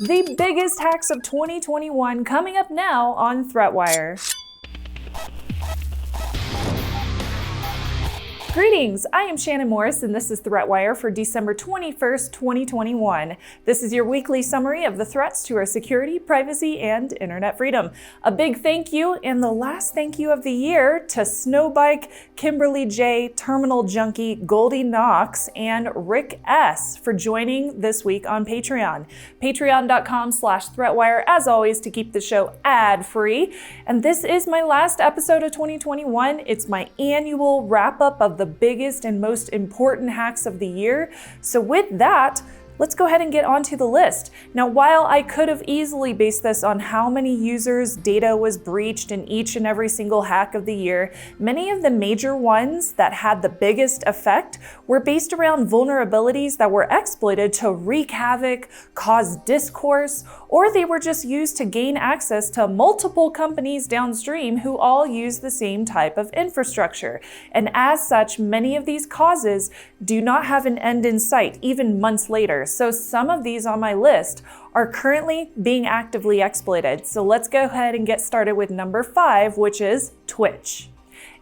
The biggest hacks of 2021 coming up now on ThreatWire. Greetings, I am Shannon Morse and this is ThreatWire for December 21st, 2021. This is your weekly summary of the threats to our security, privacy, and internet freedom. A big thank you and the last thank you of the year to Snowbike, Kimberly J, Terminal Junkie, Goldie Knox, and Rick S for joining this week on Patreon. Patreon.com/ThreatWire as always to keep the show ad-free. And this is my last episode of 2021. It's my annual wrap-up of the biggest and most important hacks of the year. So with that, let's go ahead and get onto the list. Now, while I could have easily based this on how many users' data was breached in each and every single hack of the year, many of the major ones that had the biggest effect were based around vulnerabilities that were exploited to wreak havoc, cause discourse, or they were just used to gain access to multiple companies downstream who all use the same type of infrastructure. And as such, many of these causes do not have an end in sight, even months later. So some of these on my list are currently being actively exploited. So let's go ahead and get started with number 5, which is Twitch.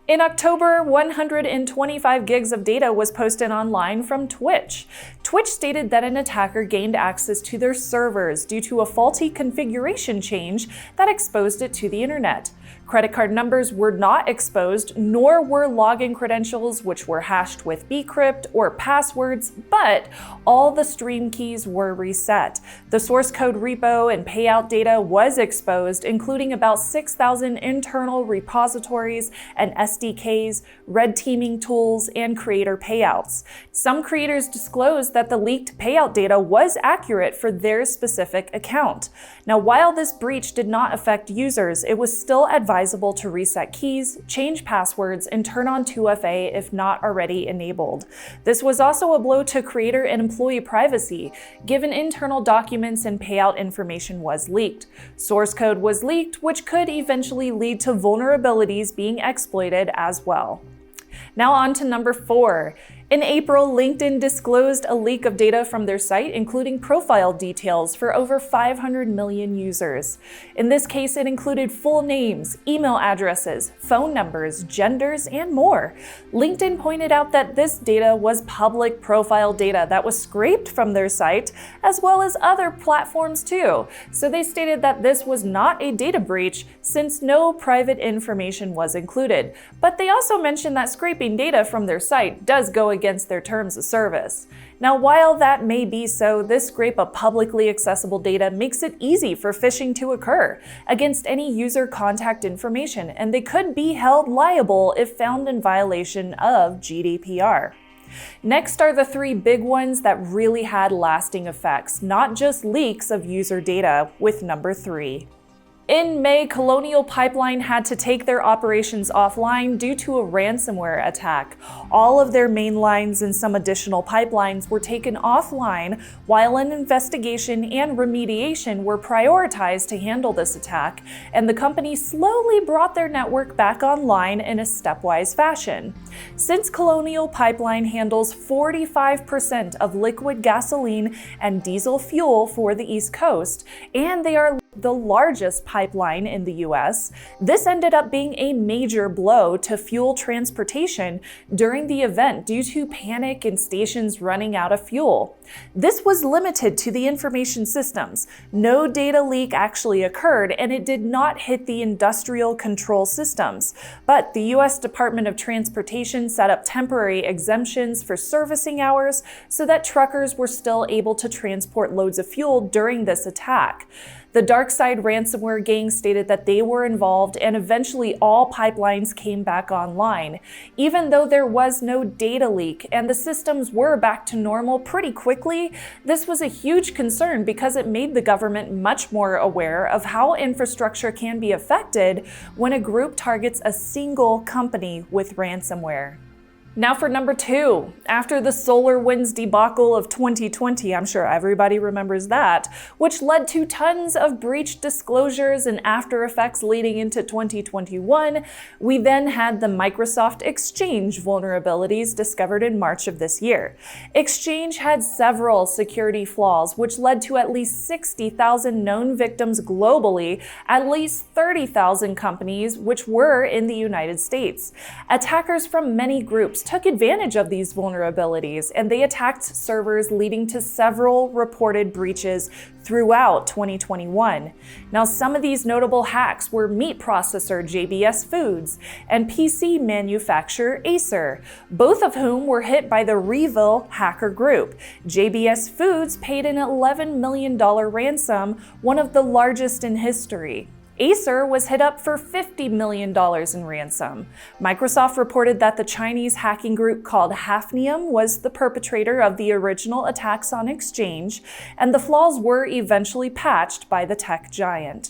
In October, 125 gigs of data was posted online from Twitch. Twitch stated that an attacker gained access to their servers due to a faulty configuration change that exposed it to the internet. Credit card numbers were not exposed, nor were login credentials, which were hashed with bcrypt or passwords, but all the stream keys were reset. The source code repo and payout data was exposed, including about 6,000 internal repositories and SDKs, red teaming tools, and creator payouts. Some creators disclosed that the leaked payout data was accurate for their specific account. Now, while this breach did not affect users, it was still advisable to reset keys, change passwords, and turn on 2FA if not already enabled. This was also a blow to creator and employee privacy, given internal documents and payout information was leaked. Source code was leaked, which could eventually lead to vulnerabilities being exploited as well. Now on to number 4. In April, LinkedIn disclosed a leak of data from their site, including profile details for over 500 million users. In this case, it included full names, email addresses, phone numbers, genders, and more. LinkedIn pointed out that this data was public profile data that was scraped from their site, as well as other platforms too. So they stated that this was not a data breach since no private information was included. But they also mentioned that scraping data from their site does go against their terms of service. Now, while that may be so, this scrape of publicly accessible data makes it easy for phishing to occur against any user contact information, and they could be held liable if found in violation of GDPR. Next are the 3 big ones that really had lasting effects, not just leaks of user data, with number 3. In May, Colonial Pipeline had to take their operations offline due to a ransomware attack. All of their main lines and some additional pipelines were taken offline while an investigation and remediation were prioritized to handle this attack, and the company slowly brought their network back online in a stepwise fashion. Since Colonial Pipeline handles 45% of liquid gasoline and diesel fuel for the East Coast, and they are the largest pipeline in the US, this ended up being a major blow to fuel transportation during the event due to panic and stations running out of fuel. This was limited to the information systems. No data leak actually occurred, and it did not hit the industrial control systems. But the US Department of Transportation set up temporary exemptions for servicing hours so that truckers were still able to transport loads of fuel during this attack. The DarkSide ransomware gang stated that they were involved, and eventually all pipelines came back online. Even though there was no data leak and the systems were back to normal pretty quickly, this was a huge concern because it made the government much more aware of how infrastructure can be affected when a group targets a single company with ransomware. Now for number 2. After the SolarWinds debacle of 2020, I'm sure everybody remembers that, which led to tons of breach disclosures and after effects leading into 2021, we then had the Microsoft Exchange vulnerabilities discovered in March of this year. Exchange had several security flaws, which led to at least 60,000 known victims globally, at least 30,000 companies, which were in the United States. Attackers from many groups took advantage of these vulnerabilities, and they attacked servers, leading to several reported breaches throughout 2021. Now, some of these notable hacks were meat processor JBS Foods and PC manufacturer Acer, both of whom were hit by the Revil hacker group. JBS Foods paid an $11 million ransom, one of the largest in history. Acer was hit up for $50 million in ransom. Microsoft reported that the Chinese hacking group called Hafnium was the perpetrator of the original attacks on Exchange, and the flaws were eventually patched by the tech giant.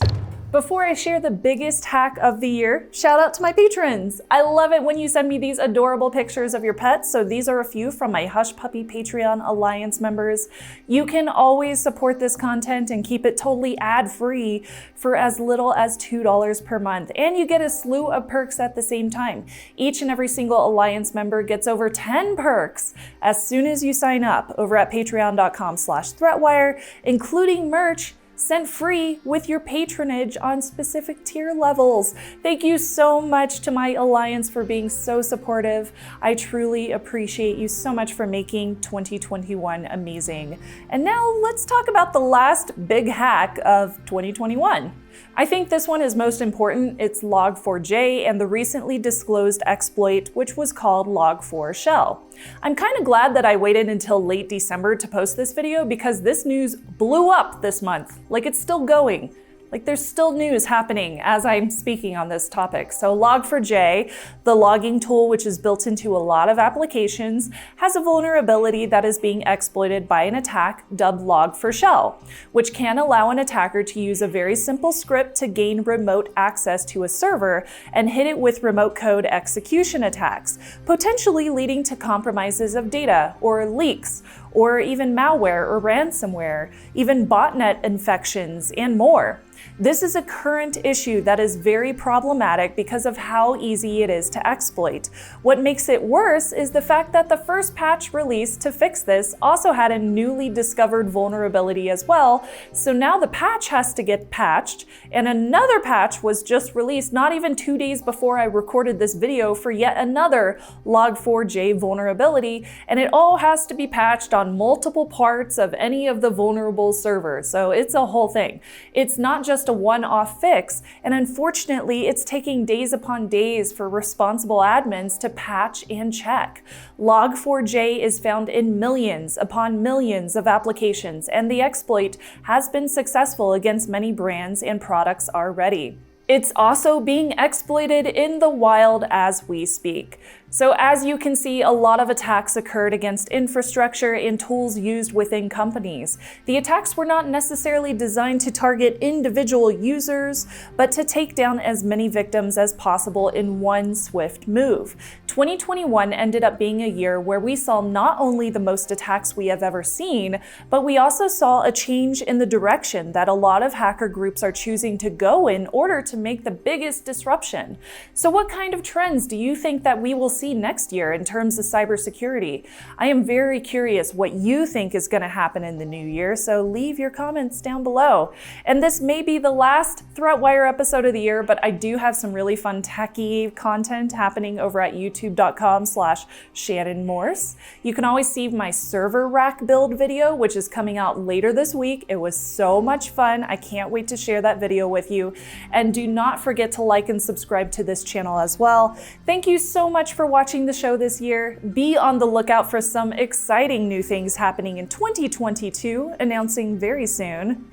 Before I share the biggest hack of the year, shout out to my patrons. I love it when you send me these adorable pictures of your pets, so these are a few from my Hush Puppy Patreon Alliance members. You can always support this content and keep it totally ad-free for as little as $2 per month, and you get a slew of perks at the same time. Each and every single Alliance member gets over 10 perks as soon as you sign up over at patreon.com/ThreatWire, including merch sent free with your patronage on specific tier levels. Thank you so much to my Alliance for being so supportive. I truly appreciate you so much for making 2021 amazing. And now let's talk about the last big hack of 2021. I think this one is most important. It's Log4j and the recently disclosed exploit, which was called Log4Shell. I'm kind of glad that I waited until late December to post this video because this news blew up this month. Like, it's still going. Like, there's still news happening as I'm speaking on this topic. So Log4j, the logging tool which is built into a lot of applications, has a vulnerability that is being exploited by an attack dubbed Log4Shell, which can allow an attacker to use a very simple script to gain remote access to a server and hit it with remote code execution attacks, potentially leading to compromises of data or leaks, or even malware or ransomware, even botnet infections, and more. This is a current issue that is very problematic because of how easy it is to exploit. What makes it worse is the fact that the first patch released to fix this also had a newly discovered vulnerability as well, so now the patch has to get patched, and another patch was just released not even 2 days before I recorded this video for yet another Log4j vulnerability, and it all has to be patched on multiple parts of any of the vulnerable servers, so it's a whole thing. It's not just a one-off fix, and unfortunately it's taking days upon days for responsible admins to patch and check. Log4j is found in millions upon millions of applications, and the exploit has been successful against many brands and products already. It's also being exploited in the wild as we speak. So as you can see, a lot of attacks occurred against infrastructure and tools used within companies. The attacks were not necessarily designed to target individual users, but to take down as many victims as possible in one swift move. 2021 ended up being a year where we saw not only the most attacks we have ever seen, but we also saw a change in the direction that a lot of hacker groups are choosing to go in order to make the biggest disruption. So what kind of trends do you think that we will see next year in terms of cybersecurity? I am very curious what you think is going to happen in the new year, so leave your comments down below. And this may be the last ThreatWire episode of the year, but I do have some really fun techie content happening over at youtube.com/Shannon Morse. You can always see my server rack build video, which is coming out later this week. It was so much fun. I can't wait to share that video with you. And do not forget to like and subscribe to this channel as well. Thank you so much for watching the show this year. Be on the lookout for some exciting new things happening in 2022, announcing very soon.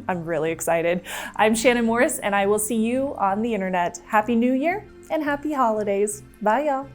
I'm really excited. I'm Shannon Morse, and I will see you on the internet. Happy New Year and happy holidays. Bye, y'all.